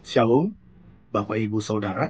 Shalom, Bapak Ibu Saudara.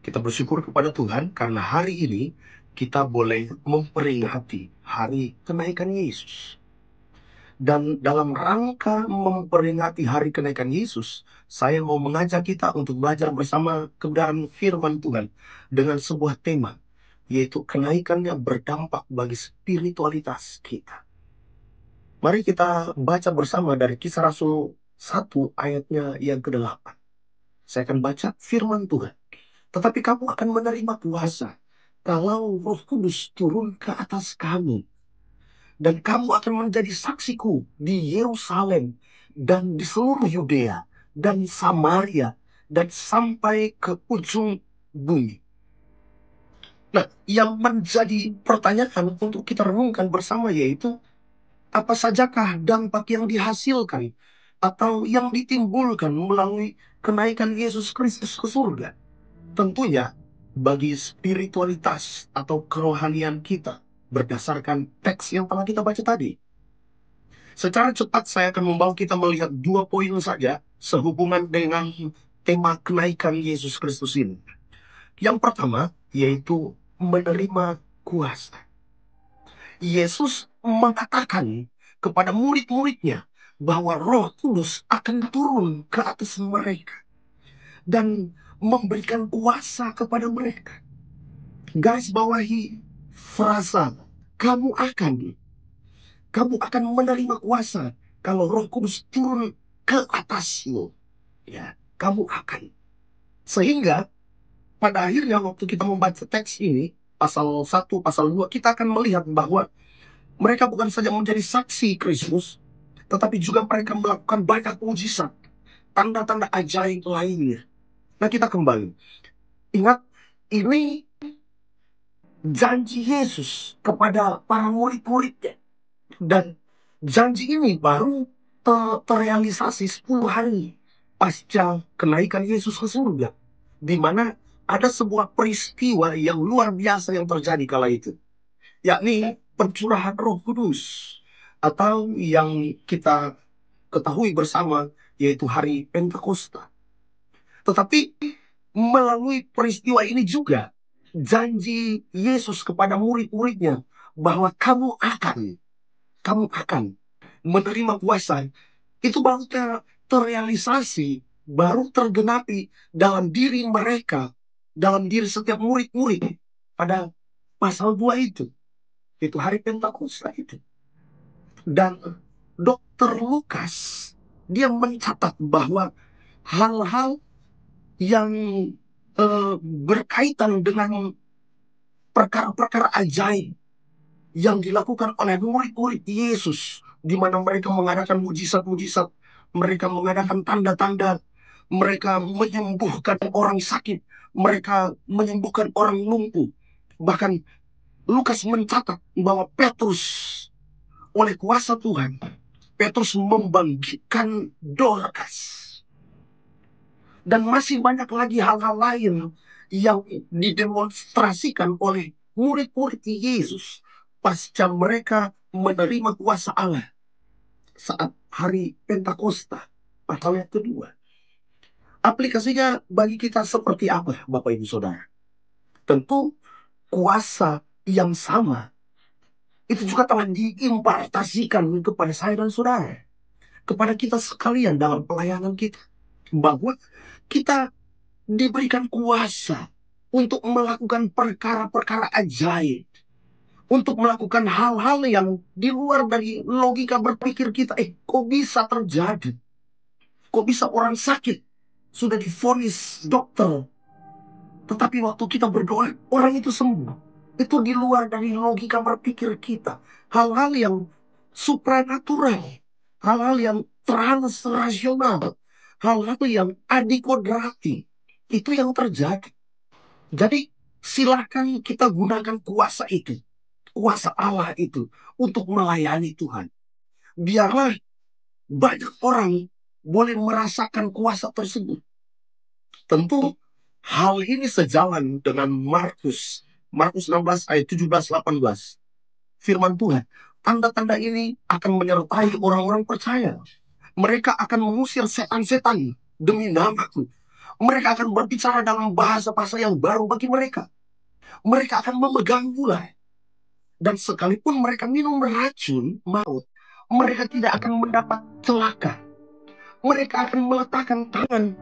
Kita bersyukur kepada Tuhan karena hari ini kita boleh memperingati hari kenaikan Yesus. Dan dalam rangka memperingati hari kenaikan Yesus, saya mau mengajak kita untuk belajar bersama kebenaran firman Tuhan dengan sebuah tema, yaitu kenaikannya berdampak bagi spiritualitas kita. Mari kita baca bersama dari Kisah Rasul 1 ayatnya yang ke-8. Saya akan baca firman Tuhan. Tetapi kamu akan menerima kuasa kalau Roh Kudus turun ke atas kamu. Dan kamu akan menjadi saksiku di Yerusalem dan di seluruh Yudea dan Samaria dan sampai ke ujung bumi. Nah, yang menjadi pertanyaan untuk kita renungkan bersama yaitu, apa sajakah dampak yang dihasilkan atau yang ditimbulkan melalui kenaikan Yesus Kristus ke surga? Tentunya bagi spiritualitas atau kerohanian kita berdasarkan teks yang telah kita baca tadi. Secara cepat saya akan membawa kita melihat 2 poin saja sehubungan dengan tema kenaikan Yesus Kristus ini. Yang pertama yaitu menerima kuasa. Yesus mengatakan kepada murid-muridnya bahwa Roh Kudus akan turun ke atas mereka dan memberikan kuasa kepada mereka. Garis bawahi frasa, kamu akan menerima kuasa kalau Roh Kudus turun ke atasmu. Ya, kamu akan. Sehingga pada akhirnya waktu kita membaca teks ini, pasal 1, pasal 2, kita akan melihat bahwa mereka bukan saja menjadi saksi Kristus, tetapi juga mereka melakukan banyak mujizat, tanda-tanda ajaib lainnya. Nah, kita kembali. Ingat, ini janji Yesus kepada para murid-muridnya. Dan janji ini baru terrealisasi 10 hari pasca kenaikan Yesus ke surga. Di mana ada sebuah peristiwa yang luar biasa yang terjadi kala itu. Yakni pencurahan Roh Kudus. Atau yang kita ketahui bersama yaitu hari Pentakosta. Tetapi melalui peristiwa ini juga janji Yesus kepada murid-muridnya bahwa kamu akan menerima kuasa. Itu baru terrealisasi, baru tergenapi dalam diri mereka, dalam diri setiap murid-murid pada pasal 2 itu hari Pentakosta itu. Dan Dr. Lukas dia mencatat bahwa hal-hal yang berkaitan dengan perkara-perkara ajaib yang dilakukan oleh murid-murid Yesus, di mana mereka mengadakan mujizat-mujizat, mereka mengadakan tanda-tanda, mereka menyembuhkan orang sakit, mereka menyembuhkan orang lumpuh. Bahkan Lukas mencatat bahwa Petrus, oleh kuasa Tuhan, Petrus membangkitkan Dorcas. Dan masih banyak lagi hal-hal lain yang didemonstrasikan oleh murid-murid Yesus pasca mereka menerima kuasa Allah saat hari Pentakosta atau yang kedua. Aplikasinya bagi kita seperti apa, Bapak Ibu Saudara? Tentu kuasa yang sama itu juga telah diimpartasikan kepada saya dan saudara, kepada kita sekalian dalam pelayanan kita, bahwa kita diberikan kuasa untuk melakukan perkara-perkara ajaib, untuk melakukan hal-hal yang di luar dari logika berpikir kita. Kok bisa terjadi? Kok bisa orang sakit sudah divonis dokter, tetapi waktu kita berdoa orang itu sembuh? Itu di luar dari logika berpikir kita. Hal-hal yang supranatural, hal-hal yang transrasional, hal-hal yang adikodrati, itu yang terjadi. Jadi silakan kita gunakan kuasa itu, kuasa Allah itu, untuk melayani Tuhan. Biarlah banyak orang boleh merasakan kuasa tersebut. Tentu hal ini sejalan dengan Markus 16 ayat 17-18. Firman Tuhan, tanda-tanda ini akan menyertai orang-orang percaya. Mereka akan mengusir setan-setan demi namaku. Mereka akan berbicara dalam bahasa-bahasa yang baru bagi mereka. Mereka akan memegang mulai. Dan sekalipun mereka minum racun maut, mereka tidak akan mendapat celaka. Mereka akan meletakkan tangan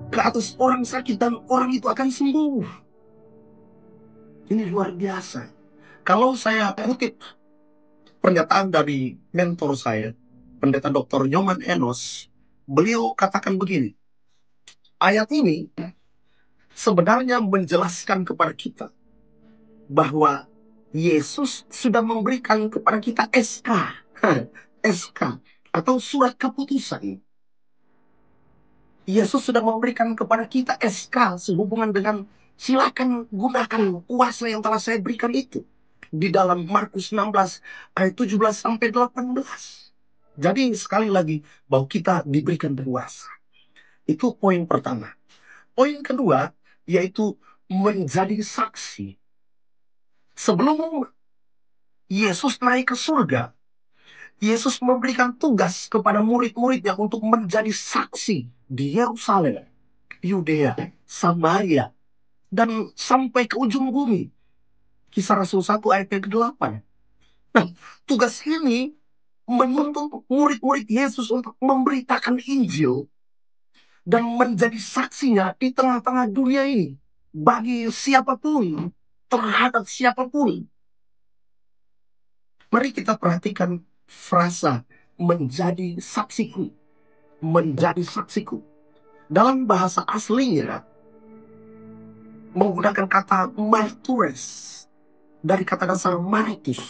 ke atas orang sakit dan orang itu akan sembuh. Ini luar biasa. Kalau saya kutip pernyataan dari mentor saya, Pendeta Dr. Nyoman Enos, beliau katakan begini, ayat ini sebenarnya menjelaskan kepada kita bahwa Yesus sudah memberikan kepada kita SK, SK atau surat keputusan. Yesus sudah memberikan kepada kita SK sehubungan dengan silakan gunakan kuasa yang telah saya berikan itu. Di dalam Markus 16 ayat 17 sampai 18. Jadi sekali lagi bahwa kita diberikan kuasa. Itu poin pertama. Poin kedua yaitu menjadi saksi. Sebelum Yesus naik ke surga, Yesus memberikan tugas kepada murid-muridnya untuk menjadi saksi di Yerusalem, Yudea, Samaria, dan sampai ke ujung bumi. Kisah Rasul 1 ayat yang ke-8. Nah, tugas ini menuntut murid-murid Yesus untuk memberitakan Injil dan menjadi saksinya di tengah-tengah dunia ini. Bagi siapapun, terhadap siapapun. Mari kita perhatikan frasa menjadi saksiku. Menjadi saksiku. Dalam bahasa aslinya, menggunakan kata martures. Dari kata dasar martus.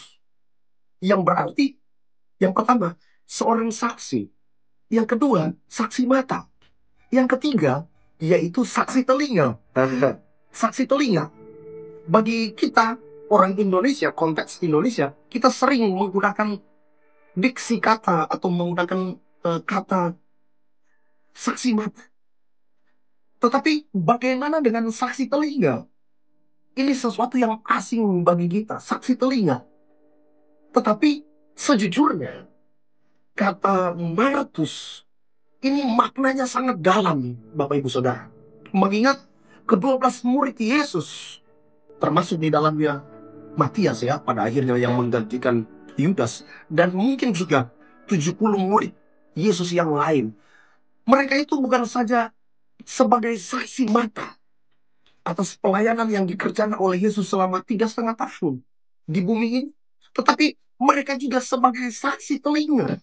Yang berarti, yang pertama, seorang saksi. Yang kedua, saksi mata. Yang ketiga, yaitu saksi telinga. Saksi telinga. Bagi kita, orang Indonesia, konteks Indonesia, kita sering menggunakan diksi kata atau menggunakan kata saksi mata. Tetapi bagaimana dengan saksi telinga? Ini sesuatu yang asing bagi kita, saksi telinga. Tetapi sejujurnya, kata martus ini maknanya sangat dalam, Bapak Ibu Saudara. Mengingat ke-12 murid Yesus, termasuk di dalamnya Matias ya, pada akhirnya yang menggantikan Yudas, dan mungkin juga 70 murid Yesus yang lain. Mereka itu bukan saja sebagai saksi mata atas pelayanan yang dikerjakan oleh Yesus selama 3,5 tahun di bumi ini, tetapi mereka juga sebagai saksi telinga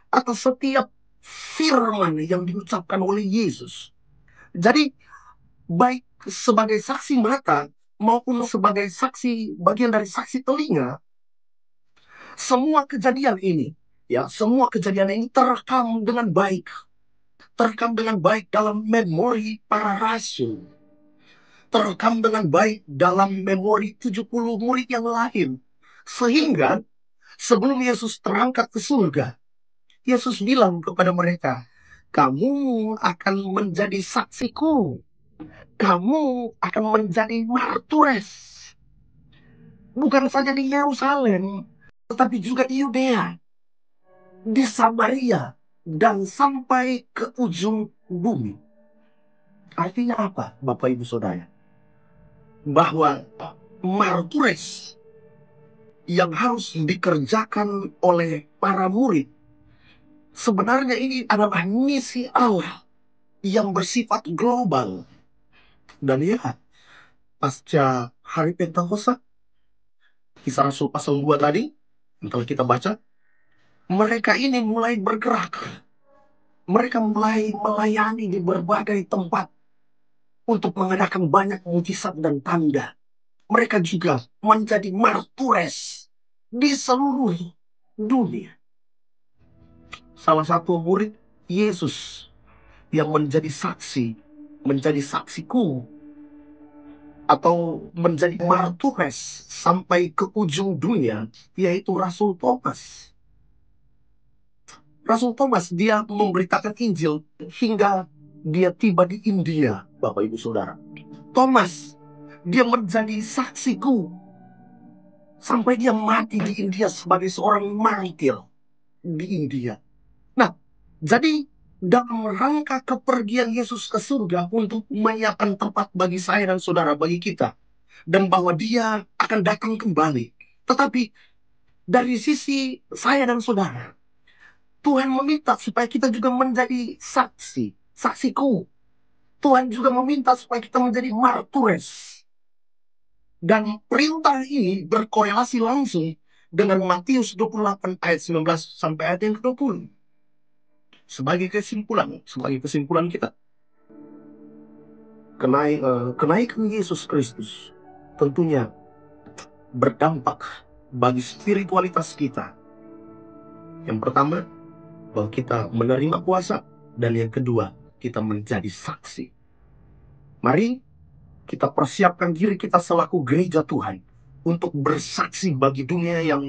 atas setiap firman yang diucapkan oleh Yesus. Jadi baik sebagai saksi mata maupun sebagai saksi, bagian dari saksi telinga, semua kejadian ini, ya, semua kejadian ini terekam dengan baik. Terekam dengan baik dalam memori para rasul. Terekam dengan baik dalam memori 70 murid yang lain. Sehingga sebelum Yesus terangkat ke surga, Yesus bilang kepada mereka, kamu akan menjadi saksiku. Kamu akan menjadi martures. Bukan saja di Yerusalem, tetapi juga di Yudea, di Samaria, dan sampai ke ujung bumi. Artinya apa, Bapak Ibu Saudara? Bahwa martures yang harus dikerjakan oleh para murid, sebenarnya ini adalah misi Allah yang bersifat global. Dan ya, pasca hari Pentakosta, Kisah Rasul pasal 2 tadi, yang telah kita baca, mereka ini mulai bergerak. Mereka mulai melayani di berbagai tempat untuk mengadakan banyak mujizat dan tanda. Mereka juga menjadi martures di seluruh dunia. Salah satu murid Yesus yang menjadi saksiku, atau menjadi martures sampai ke ujung dunia, yaitu Rasul Thomas. Rasul Thomas, dia memberitakan Injil hingga dia tiba di India, Bapak Ibu Saudara. Thomas, dia menjadi saksiku sampai dia mati di India sebagai seorang martir di India. Nah, jadi dalam rangka kepergian Yesus ke surga untuk menyiapkan tempat bagi saya dan saudara, bagi kita. Dan bahwa dia akan datang kembali. Tetapi dari sisi saya dan saudara, Tuhan meminta supaya kita juga menjadi saksi, saksiku. Tuhan juga meminta supaya kita menjadi martures. Dan perintah ini berkorelasi langsung dengan Matius 28 ayat 19 sampai ayat yang ke-20. Sebagai kesimpulan kita, kenaikan Yesus Kristus tentunya berdampak bagi spiritualitas kita. Yang pertama, bahwa kita menerima kuasa, dan yang kedua, kita menjadi saksi. Mari kita persiapkan diri kita selaku gereja Tuhan untuk bersaksi bagi dunia yang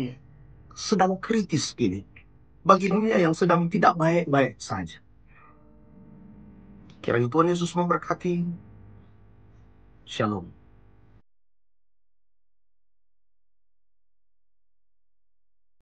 sedang kritis ini, bagi dunia yang sedang tidak baik-baik saja. Kiranya Tuhan Yesus memberkati. Shalom.